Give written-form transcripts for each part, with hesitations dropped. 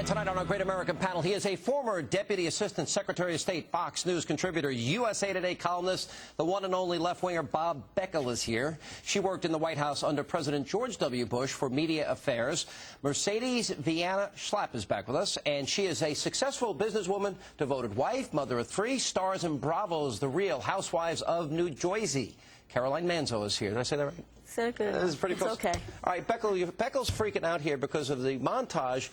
And tonight on our Great American panel, he is a former Deputy Assistant Secretary of State, Fox News contributor, USA Today columnist. The one and only left-winger Bob Beckel is here. She worked in the White House under President George W. Bush for media affairs. Mercedes Viana Schlapp is back with us, and she is a successful businesswoman, devoted wife, mother of 3, stars in Bravo's The Real Housewives of New Jersey. Caroline Manzo is here. Did I say that right? So good. This is pretty it's close. Okay. All right, Beckel's freaking out here because of the montage.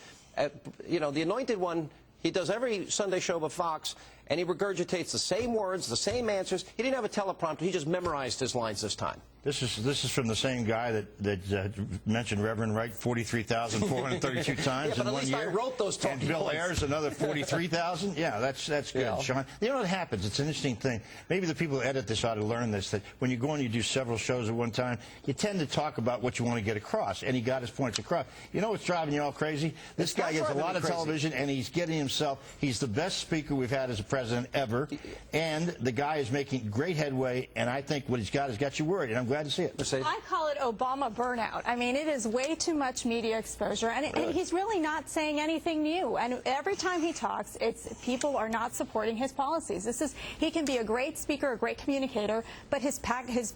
You know, the Anointed One, he does every Sunday show of Fox, and he regurgitates the same words, the same answers. He didn't have a teleprompter. He just memorized his lines this time. This is from the same guy that mentioned Reverend Wright 43,432 times yeah, in 1 year. I wrote those talking and Bill points. Ayers another 43,000. Yeah, that's good, Yeah. Sean. You know what happens? It's an interesting thing. Maybe the people who edit this ought to learn this, that when you go and you do several shows at one time, you tend to talk about what you want to get across, and he got his points across. You know what's driving you all crazy? This guy gets a lot of television, and he's getting himself. He's the best speaker we've had as a president ever, and the guy is making great headway, and I think what he's got has got you worried, and I'm glad to see it. I call it Obama burnout. I mean, it is way too much media exposure, and he's really not saying anything new. And every time he talks, people are not supporting his policies. He can be a great speaker, a great communicator, but his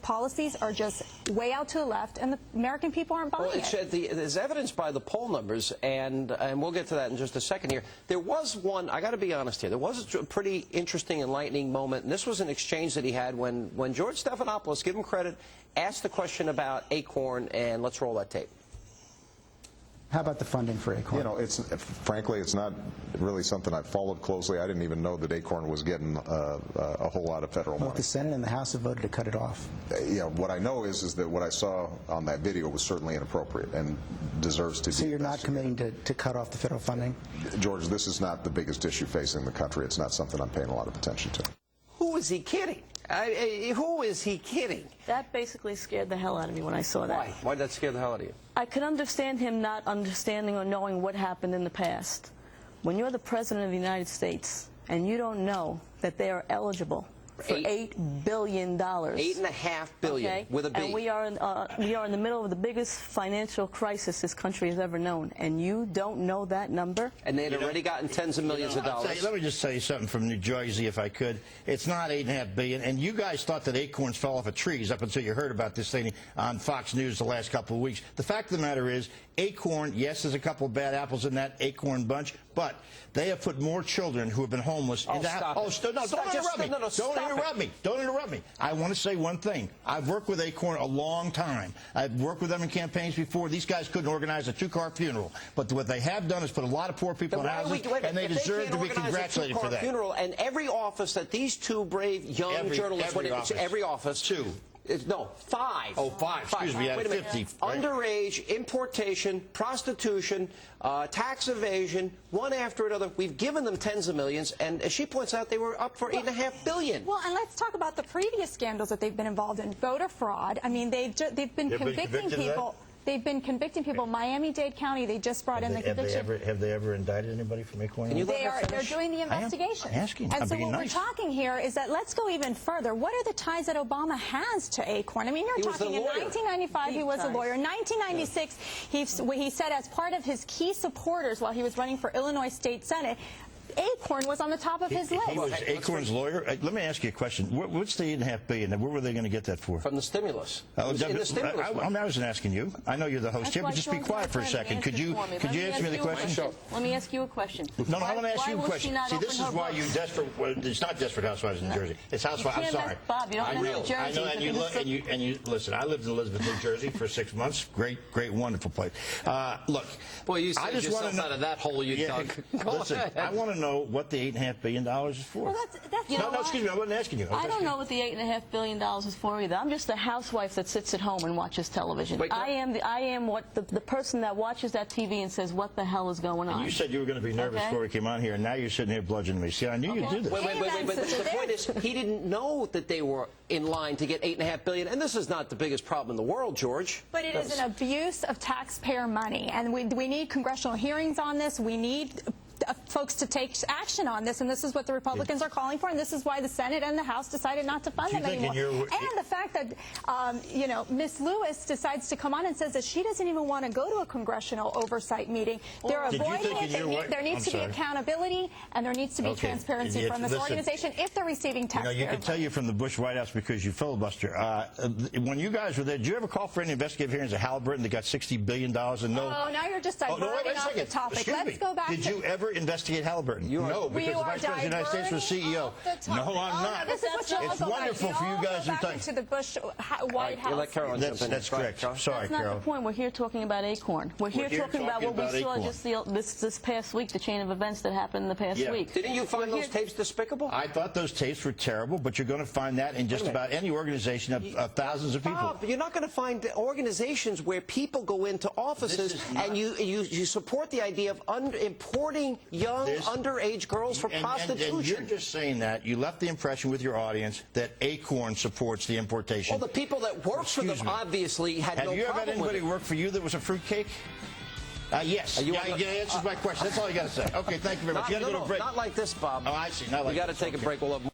policies are just way out to the left, and the American people aren't buying it. There's evidence by the poll numbers, and we'll get to that in just a second here. There was one, I got to be honest here, there was a pretty interesting, enlightening moment, and this was an exchange that he had when George Stephanopoulos, give him credit, asked the question about ACORN, and let's roll that tape. How about the funding for ACORN? You know, frankly, it's not really something I've followed closely. I didn't even know that ACORN was getting a whole lot of federal money. The Senate and the House have voted to cut it off. Yeah, what I know is that what I saw on that video was certainly inappropriate and deserves to be. So you're not committing to cut off the federal funding? George, this is not the biggest issue facing the country. It's not something I'm paying a lot of attention to. Who is he kidding? Who is he kidding? That basically scared the hell out of me when I saw that. Why? Why did that scare the hell out of you? I could understand him not understanding or knowing what happened in the past. When you're the President of the United States and you don't know that they are eligible for $8 billion. $8.5 billion, okay? with a B. And we are in the middle of the biggest financial crisis this country has ever known, and you don't know that number? And they had already gotten tens of millions of dollars. Let me just tell you something from New Jersey, if I could. It's not $8.5 billion, and you guys thought that acorns fell off of trees up until you heard about this thing on Fox News the last couple of weeks. The fact of the matter is, ACORN, yes, there's a couple of bad apples in that ACORN bunch, but they have put more children who have been homeless into house. Don't interrupt me. Don't interrupt me. I want to say one thing. I've worked with ACORN a long time. I've worked with them in campaigns before. These guys couldn't organize a 2-car funeral, but what they have done is put a lot of poor people in houses, and they deserve to be congratulated for that. Funeral, and every office that these two brave young journalists went into, every office. 2. No, 5. Oh, 5. Excuse me, Wait a minute. 50. Right? Underage, importation, prostitution, tax evasion, one after another. We've given them tens of millions, and as she points out, they were up for $8.5 billion. Well, and let's talk about the previous scandals that they've been involved in. Voter fraud. I mean, they've been convicting people. They've been convicting people. Miami-Dade County, they just brought in the conviction. Have they ever indicted anybody for ACORN? They're doing the investigation. I'm asking. And so what we're talking here is that let's go even further. What are the ties that Obama has to ACORN? I mean, you're talking in 1995 he was a lawyer. In 1996, he said as part of his key supporters while he was running for Illinois State Senate, ACORN was on the top of his list. He was ACORN's lawyer. Let me ask you a question. What's the $8.5 billion? Where were they going to get that for? From the stimulus. I wasn't asking you. I know you're the host here, but just be quiet for a second. Could you answer me the question? Let me ask you a question. No, I want to ask you a question. See, this is why you're desperate. Well, it's not Desperate Housewives in New Jersey. It's Housewives. I'm sorry. Bob, you don't know New Jersey. I know, and you listen. I lived in Elizabeth, New Jersey for 6 months. Great, wonderful place. Look, boy, you saved yourself out of that hole you dug. Listen, I want to know what the $8.5 billion is for. Well, no, excuse me. I wasn't asking you. I don't know what the $8.5 billion is for either. I'm just a housewife that sits at home and watches television. I am what the person that watches that TV and says, "What the hell is going on?" And you said you were going to be nervous before we came on here, and now you're sitting here bludgeoning me. See, I knew you'd do this. Wait. But the point is, he didn't know that they were in line to get $8.5 billion, and this is not the biggest problem in the world, George. But it is an abuse of taxpayer money, and we need congressional hearings on this. We need folks to take action on this, and this is what the Republicans are calling for, and this is why the Senate and the House decided not to fund them anymore. And the fact that, you know, Ms. Lewis decides to come on and says that she doesn't even want to go to a congressional oversight meeting. They're avoiding it. There needs to be accountability, and there needs to be transparency from this organization if they're receiving taxpayer money. You can tell you from the Bush White House because you filibuster. When you guys were there, did you ever call for any investigative hearings at Halliburton that got $60 billion and no? Oh, now you're just diverting off the topic. Let's go back. Did you ever investigate Halliburton? No, because the Vice President of the United States was CEO. No, I'm not. This is what you it's wonderful for you guys to talk to the Bush White House. That's correct. Sorry, That's not Carol. the point. We're here talking about ACORN. We're here talking about what we saw ACORN. just this past week, the chain of events that happened in the past week. Didn't you find those tapes despicable? I thought those tapes were terrible, but you're going to find that in just about any organization of thousands of people. Bob, you're not going to find organizations where people go into offices and you support the idea of importing young underage girls for prostitution. And you're just saying that. You left the impression with your audience that ACORN supports the importation. Well, the people that work for them obviously had no problem with it. Have you ever had anybody work for you that was a fruitcake? Yes. Yeah, answers my question. That's all I got to say. Okay, thank you very much. You got to go to a break. Not like this, Bob. Oh, I see. Not like we got to take a break. We'll have